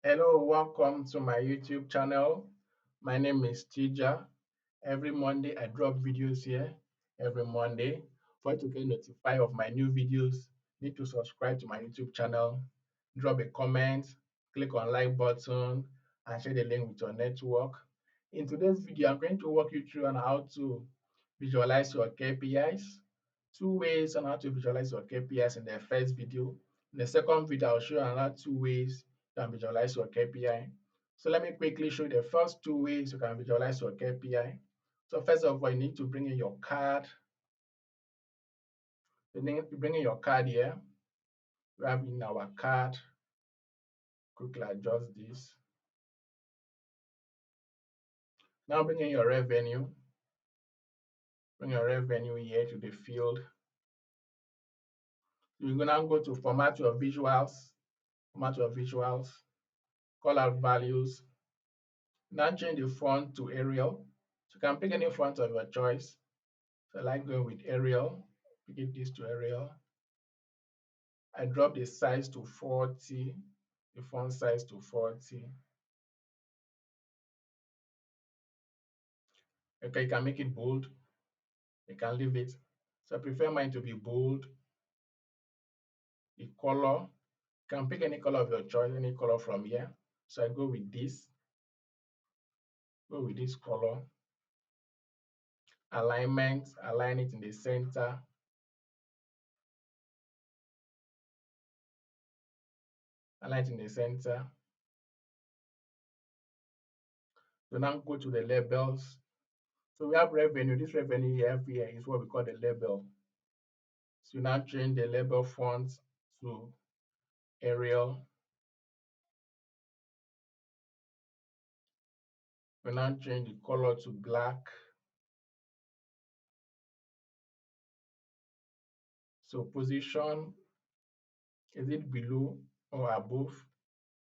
Hello, welcome to my YouTube channel. My name is Tija. Every Monday, I drop videos here every Monday. For you to get notified of my new videos, need to subscribe to my YouTube channel, drop a comment, click on like button, and share the link with your network. In today's video, I'm going to walk you through on how to visualize your KPIs. Two ways on how to visualize your KPIs in the first video. In the second video, I'll show you another two ways you can visualize your KPI. So let me quickly show you the first two ways you can visualize your KPI. So first of all, you need to bring in your card. You bring in your card here. We have in our card. Quickly adjust this. Now bring in your revenue. Bring your revenue here to the field. You're gonna go to format your visuals. Format your visuals. Call out values. Now change the font to Arial. So you can pick any font of your choice. So I like going with Arial. Pick this to Arial. I drop the size to 40, the font size to 40. Okay, you can make it bold. You can leave it. So I prefer mine to be bold. The color, you can pick any color of your choice, any color from here. So I go with this. Go with this color. Alignment, align it in the center. Align it in the center. So now go to the labels. So we have revenue. This revenue here is what we call the label. So now change the label font to Arial. We now change the color to black. So position, is it below or above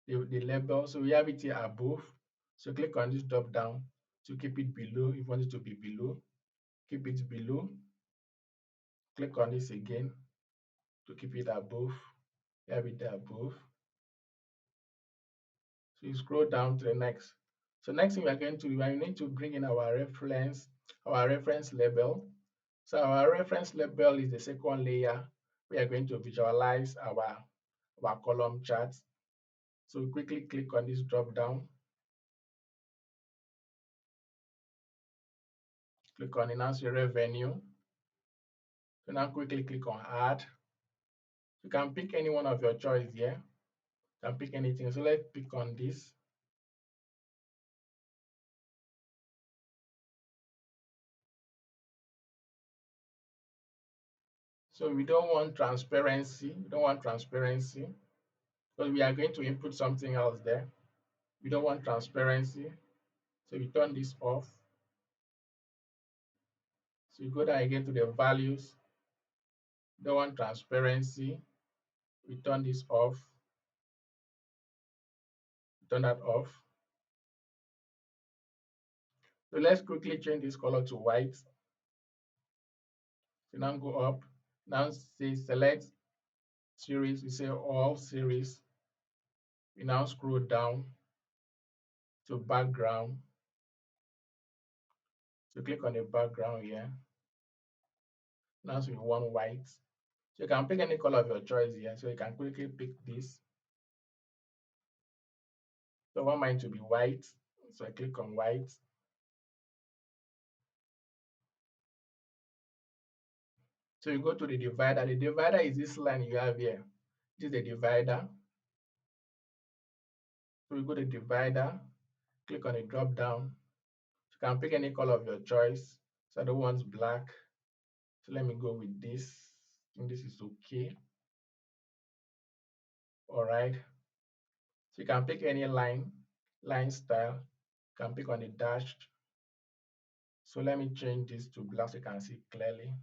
the label? So we have it here above. So click on this drop down to keep it below. If you want it to be below, keep it below. Click on this again to keep it above. We have it above. So you scroll down to the next. So next thing we are going to do, we need to bring in our reference label. So our reference label is the second layer. We are going to visualize our column chart. So quickly click on this drop down. Click on enhance your revenue. So now quickly click on add. You can pick any one of your choice here. You can pick anything. So let's pick on this. So we don't want transparency. We don't want transparency because we are going to input something else there. We don't want transparency. So we turn this off. So you go down again to the values. We don't want transparency. We turn this off. Turn that off. So let's quickly change this color to white. So now go up. Now say select series. We say all series. We now scroll down to background. So click on the background here. Now so we want white. So you can pick any color of your choice here. So you can quickly pick this. So I want mine to be white. So I click on white. So you go to the divider. The divider is this line you have here. This is the divider. So you go to divider, click on the drop down. You can pick any color of your choice. So I don't want black. So let me go with this. I think this is okay. All right. So you can pick any line style. You can pick on the dash. So let me change this to black so you can see clearly.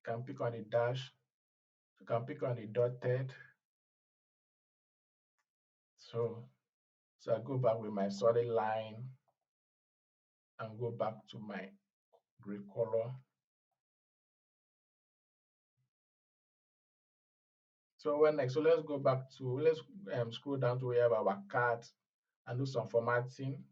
You can pick on the dash. You can pick on the dotted. So I go back with my solid line and go back to my gray color. So when next, so let's scroll down to where we have our card and do some formatting.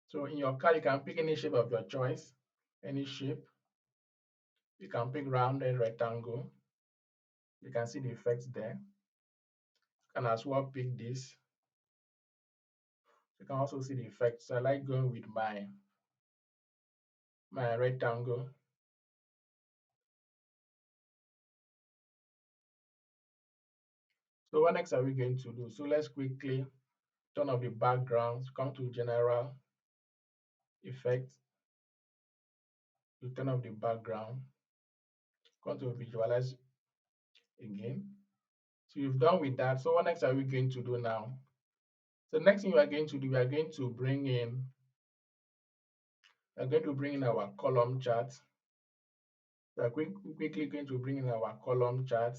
So in your card, you can pick any shape of your choice, any shape. You can pick rounded rectangle. You can see the effects there. You can as well pick this. You can also see the effects. So I like going with my rectangle. So what next are we going to do? So let's quickly turn off the background. Come to general effect. You turn off the background. Come to visualize again. So you've done with that. So what next are we going to do now? So next thing we are going to do, we are going to bring in our column chart. We are quickly going to bring in our column chart.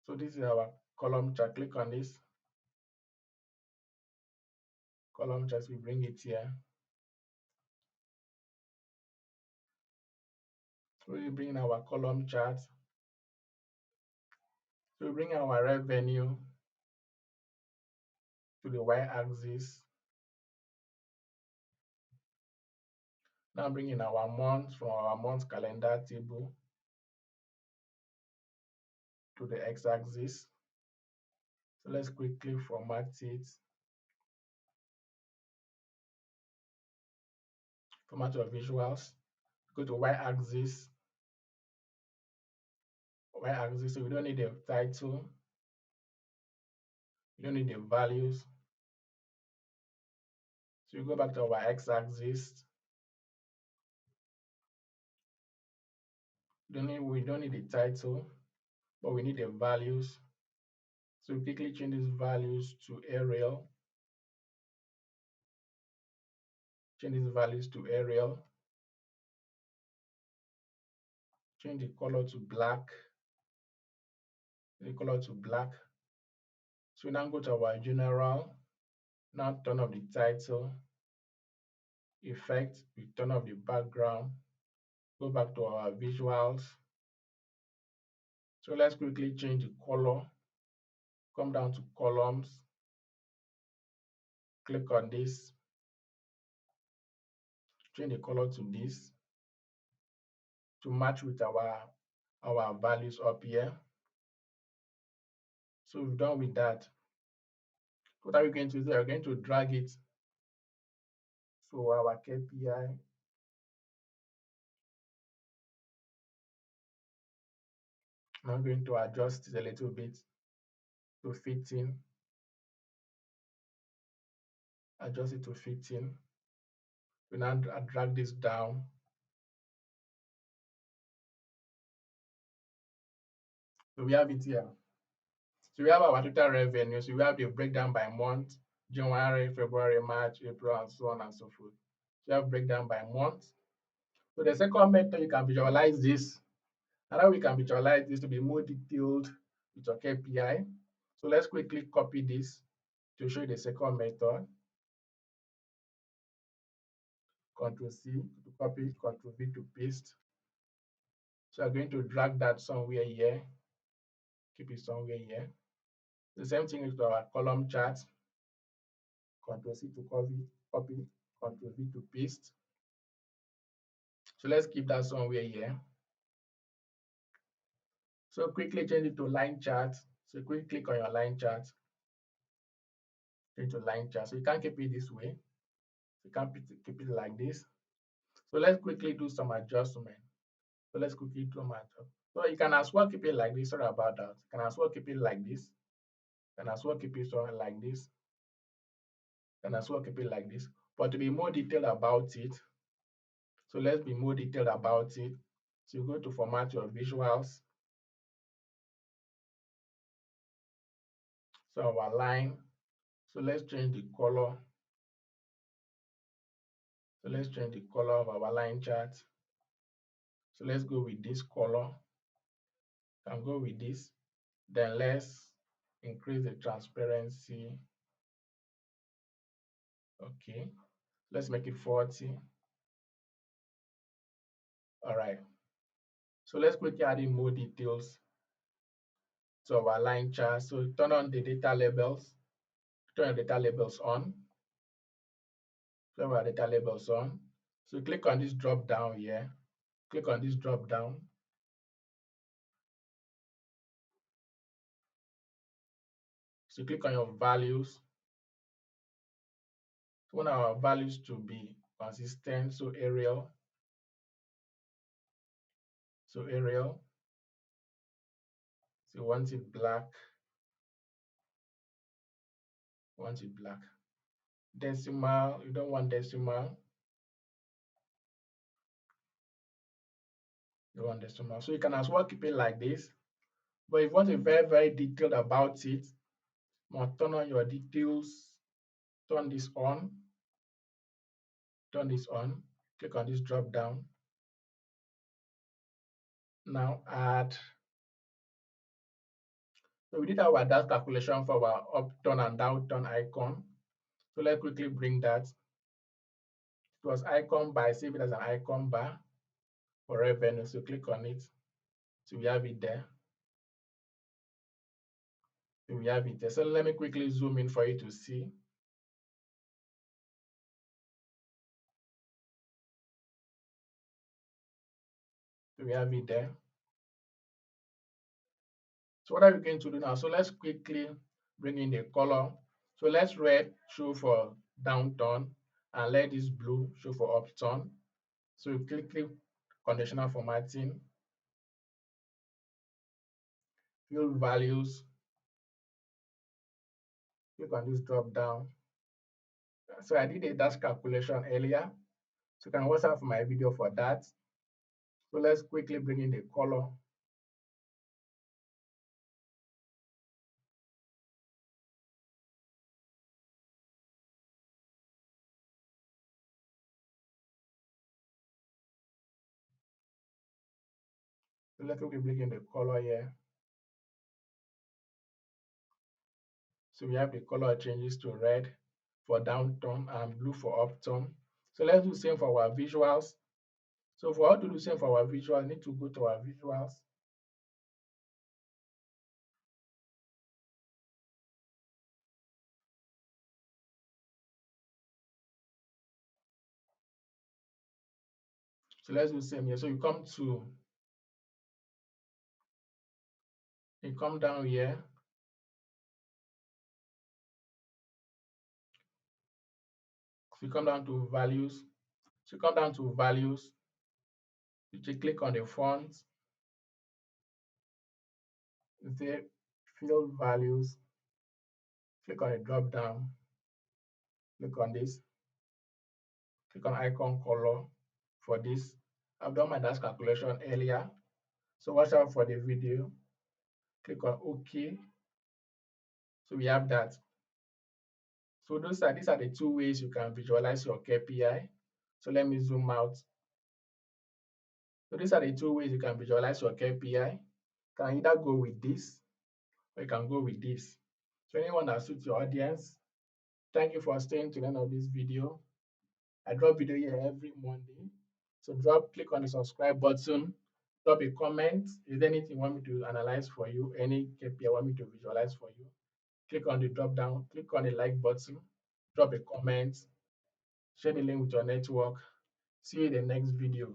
So this is our column chart. Click on this column chart. We bring it here. So we bring in our column chart. So we bring our revenue to the y-axis. Now bring in our months from our month calendar table to the x-axis. So let's quickly format it. Format your visuals. Go to y-axis. Y-axis. So we don't need the title. We don't need the values. So we go back to our x-axis. We don't need the title, but we need the values. So we quickly change these values to Arial. Change these values to Arial. Change the color to black. The color to black. So we now go to our general. Now turn off the title. Effect. We turn off the background. Go back to our visuals. So let's quickly change the color. Come down to columns. Click on this. Change the color to this to match with our values up here. So we've done with that. What are we going to do? We're going to drag it to our KPI. I'm going to adjust it a little bit to fit in. Adjust it to fit in. We now drag this down. So we have it here. So we have our total revenue. So we have the breakdown by month, January, February, March, April, and so on and so forth. So we have breakdown by month. So the second method you can visualize this. And how we can visualize this to be more detailed with your KPI. So let's quickly copy this to show you the second method. Control C to copy, Control V to paste. So I'm going to drag that somewhere here. Keep it somewhere here. The same thing is to our column chart. Control C to copy, Control V to paste. So let's keep that somewhere here. So quickly change it to line chart. So quickly click on your line chart. Change to line chart. So you can't keep it this way. You can't keep it like this. So let's quickly do some adjustment. So let's quickly do my job. So you can as well keep it like this. Sorry about that. You can as well keep it like this. You can as well keep it something like this. You can as well keep it like this. But to be more detailed about it, so let's be more detailed about it. So you go to format your visuals. So our line. So let's change the color. So let's change the color of our line chart. So let's go with this color. Can go with this. Then let's increase the transparency. Okay. Let's make it 40. All right. So let's quickly add in more details to our line chart. So turn on the data labels, turn the data labels on, turn our data labels on. So click on this drop down here, click on this drop down. So click on your values. So we want our values to be consistent. So Arial. So want it black, want it black. Decimal, you don't want decimal, you want decimal. So you can as well keep it like this. But if you want to be very, very detailed about it, now turn on your details, turn this on, turn this on, click on this drop down. Now add. So we did our dash calculation for our up turn and down turn icon. So let's quickly bring that. It was icon bar, save it as an icon bar for revenue. So click on it. So we have it there. So we have it there. So let me quickly zoom in for you to see. So we have it there. So what are we going to do now? So let's quickly bring in the color. So let's red show for downturn and let this blue show for upturn. So click conditional formatting, field values, click on this drop down. So I did a dash calculation earlier. So you can watch out for my video for that. So let's quickly bring in the color. So let's quickly bring in the color here. So we have the color changes to red for downturn and blue for upturn. So let's do the same for our visuals. So for us to do the same for our visual, need to go to our visuals. So let's do the same here. So you come down here. So you come down to values. So you come down to values. You click on the font. The field values. Click on the drop down. Click on this. Click on icon color for this. I've done my dash calculation earlier. So watch out for the video. Click on OK. So we have that. So these are the two ways you can visualize your KPI. So let me zoom out. So these are the two ways you can visualize your KPI. You can either go with this or you can go with this. So anyone that suits your audience, thank you for staying to the end of this video. I drop video here every Monday. So click on the subscribe button, drop a comment. Is there anything you want me to analyze for you? Any KPI I want me to visualize for you? Click on the drop down, click on the like button, drop a comment, share the link with your network. See you in the next video.